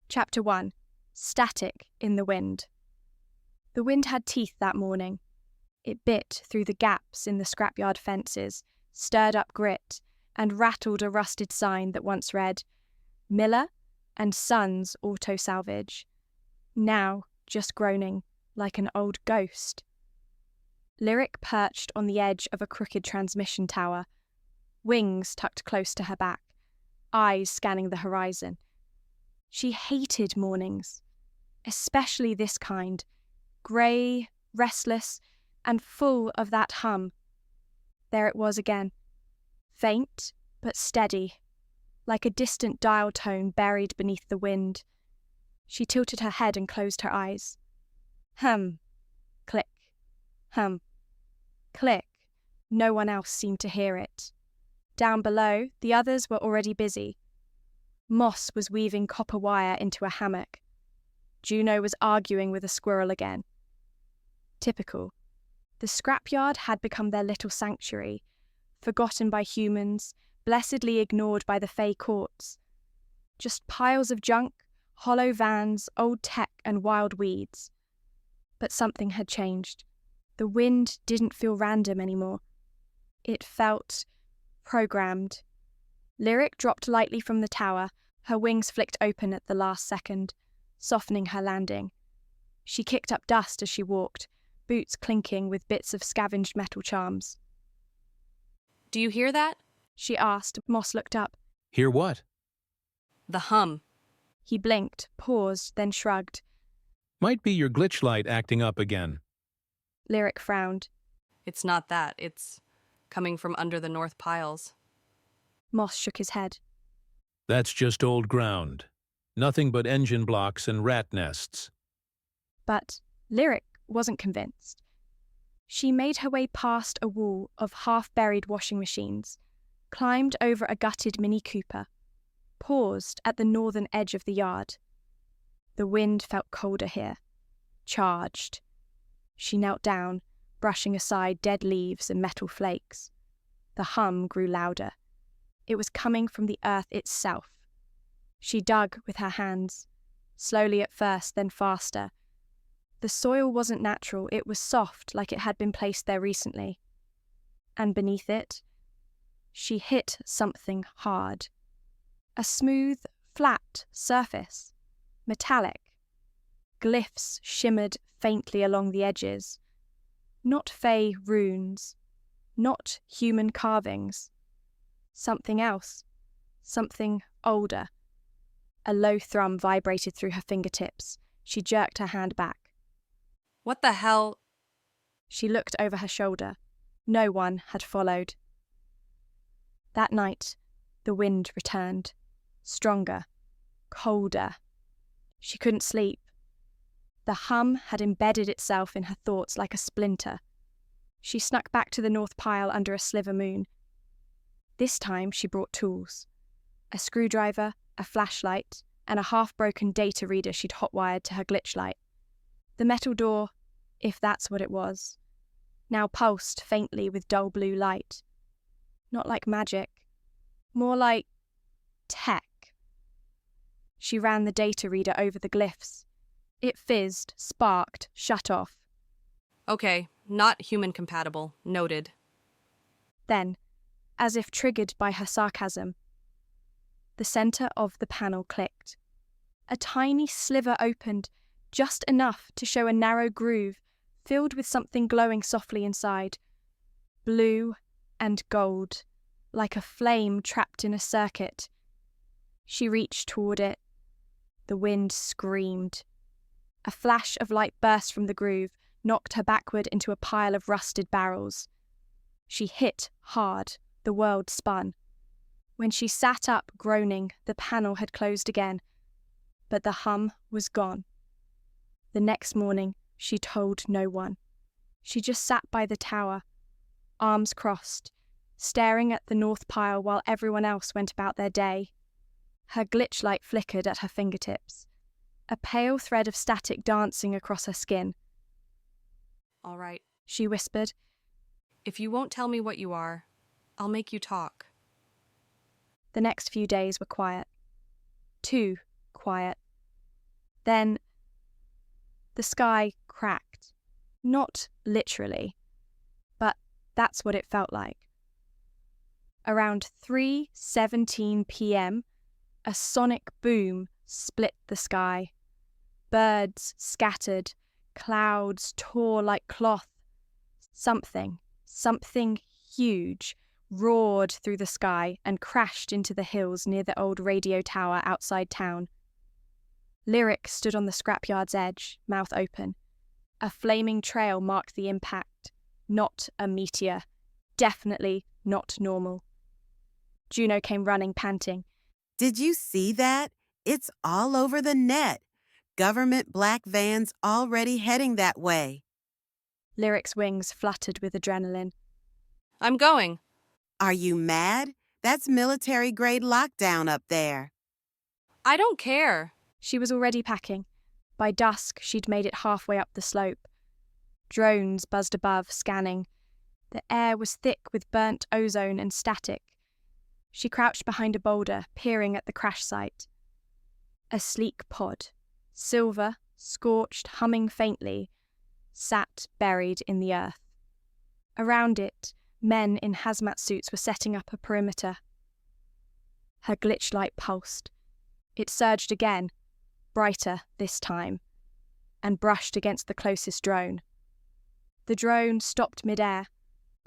Chapter 1. Static in the Wind. The wind had teeth that morning. It bit through the gaps in the scrapyard fences, stirred up grit, and rattled a rusted sign that once read, Miller and Sons Auto Salvage. Now just groaning like an old ghost. Lyric perched on the edge of a crooked transmission tower, wings tucked close to her back, eyes scanning the horizon. She hated mornings, especially this kind, grey, restless, and full of that hum. There it was again, faint but steady, like a distant dial tone buried beneath the wind. She tilted her head and closed her eyes. Hum, click, hum, click. No one else seemed to hear it. Down below, the others were already busy. Moss was weaving copper wire into a hammock. Juno was arguing with a squirrel again. Typical. The scrapyard had become their little sanctuary, forgotten by humans, blessedly ignored by the Fey courts. Just piles of junk, hollow vans, old tech, and wild weeds. But something had changed. The wind didn't feel random anymore. It felt programmed. Lyric dropped lightly from the tower, her wings flicked open at the last second, softening her landing. She kicked up dust as she walked, boots clinking with bits of scavenged metal charms. Do you hear that? She asked. Moss looked up. Hear what? The hum. He blinked, paused, then shrugged. Might be your glitchlight acting up again. Lyric frowned. It's not that. It's coming from under the north piles. Moss shook his head. That's just old ground. Nothing but engine blocks and rat nests. But Lyric wasn't convinced. She made her way past a wall of half-buried washing machines, climbed over a gutted Mini Cooper, paused at the northern edge of the yard. The wind felt colder here, charged. She knelt down, brushing aside dead leaves and metal flakes. The hum grew louder. It was coming from the earth itself. She dug with her hands, slowly at first, then faster. The soil wasn't natural, it was soft, like it had been placed there recently. And beneath it, she hit something hard. A smooth, flat surface, metallic. Glyphs shimmered faintly along the edges. Not Fey runes, not human carvings. Something else, something older. A low thrum vibrated through her fingertips. She jerked her hand back. What the hell? She looked over her shoulder. No one had followed. That night, the wind returned. Stronger, colder. She couldn't sleep. The hum had embedded itself in her thoughts like a splinter. She snuck back to the north pile under a sliver moon. This time she brought tools. A screwdriver, a flashlight, and a half-broken data reader she'd hot-wired to her glitchlight. The metal door, if that's what it was, now pulsed faintly with dull blue light. Not like magic, more like tech. She ran the data reader over the glyphs. It fizzed, sparked, shut off. Okay, not human compatible. Noted. Then, as if triggered by her sarcasm, the center of the panel clicked. A tiny sliver opened, just enough to show a narrow groove filled with something glowing softly inside. Blue and gold, like a flame trapped in a circuit. She reached toward it. The wind screamed. A flash of light burst from the groove, knocked her backward into a pile of rusted barrels. She hit hard. The world spun. When she sat up, groaning, the panel had closed again. But the hum was gone. The next morning, she told no one. She just sat by the tower, arms crossed, staring at the north pile while everyone else went about their day. Her glitchlight flickered at her fingertips, a pale thread of static dancing across her skin. All right. She whispered. If you won't tell me what you are, I'll make you talk. The next few days were quiet. Too quiet. Then the sky cracked. Not literally, but that's what it felt like. Around 3:17 p.m., a sonic boom split the sky. Birds scattered, clouds tore like cloth. Something huge roared through the sky and crashed into the hills near the old radio tower outside town. Lyric stood on the scrapyard's edge, mouth open. A flaming trail marked the impact. Not a meteor. Definitely not normal. Juno came running, panting. Did you see that? It's all over the net. Government black vans already heading that way. Lyric's wings fluttered with adrenaline. I'm going. Are you mad? That's military-grade lockdown up there. I don't care. She was already packing. By dusk, she'd made it halfway up the slope. Drones buzzed above, scanning. The air was thick with burnt ozone and static. She crouched behind a boulder, peering at the crash site. A sleek pod, silver, scorched, humming faintly, sat buried in the earth. Around it, men in hazmat suits were setting up a perimeter. Her glitch light pulsed. It surged again, brighter this time, and brushed against the closest drone. The drone stopped midair,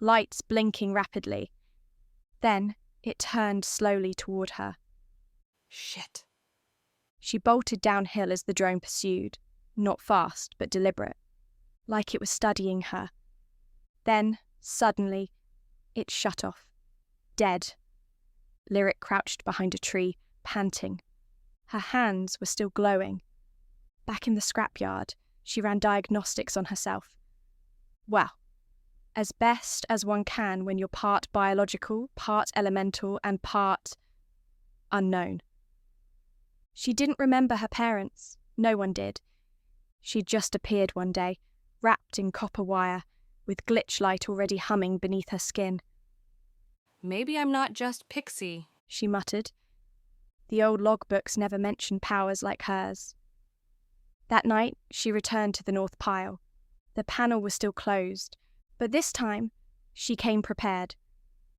lights blinking rapidly. Then it turned slowly toward her. Shit. She bolted downhill as the drone pursued, not fast but deliberate, like it was studying her. Then, suddenly, it shut off. Dead. Lyric crouched behind a tree, panting. Her hands were still glowing. Back in the scrapyard, she ran diagnostics on herself. Well, as best as one can when you're part biological, part elemental, and part unknown. She didn't remember her parents. No one did. She'd just appeared one day, wrapped in copper wire, with glitch light already humming beneath her skin. Maybe I'm not just Pixie, she muttered. The old logbooks never mentioned powers like hers. That night, she returned to the north pile. The panel was still closed, but this time, she came prepared.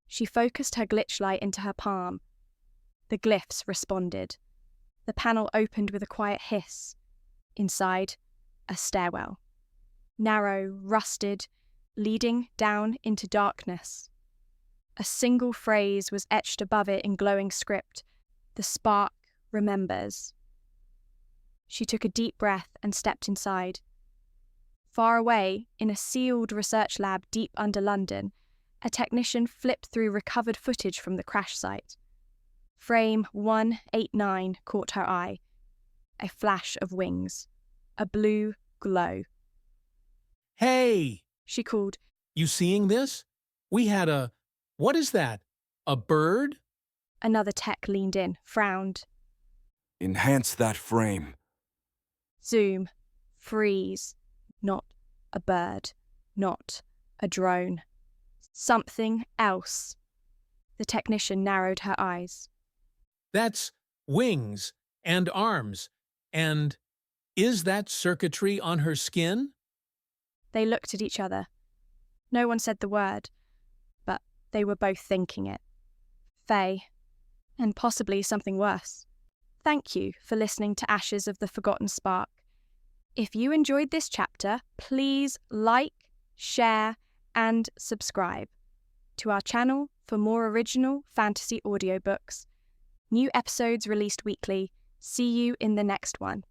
She focused her glitch light into her palm. The glyphs responded. The panel opened with a quiet hiss. Inside, a stairwell. Narrow, rusted, leading down into darkness. A single phrase was etched above it in glowing script. The spark remembers. She took a deep breath and stepped inside. Far away, in a sealed research lab deep under London, a technician flipped through recovered footage from the crash site. Frame 189 caught her eye. A flash of wings. A blue glow. Hey! She called. You seeing this? We had what is that? A bird? Another tech leaned in, frowned. Enhance that frame. Zoom. Freeze. Not a bird. Not a drone. Something else. The technician narrowed her eyes. That's wings and arms. And is that circuitry on her skin? They looked at each other. No one said the word, but they were both thinking it. Faye, and possibly something worse. Thank you for listening to Ashes of the Forgotten Spark. If you enjoyed this chapter, please like, share, and subscribe to our channel for more original fantasy audiobooks. New episodes released weekly. See you in the next one.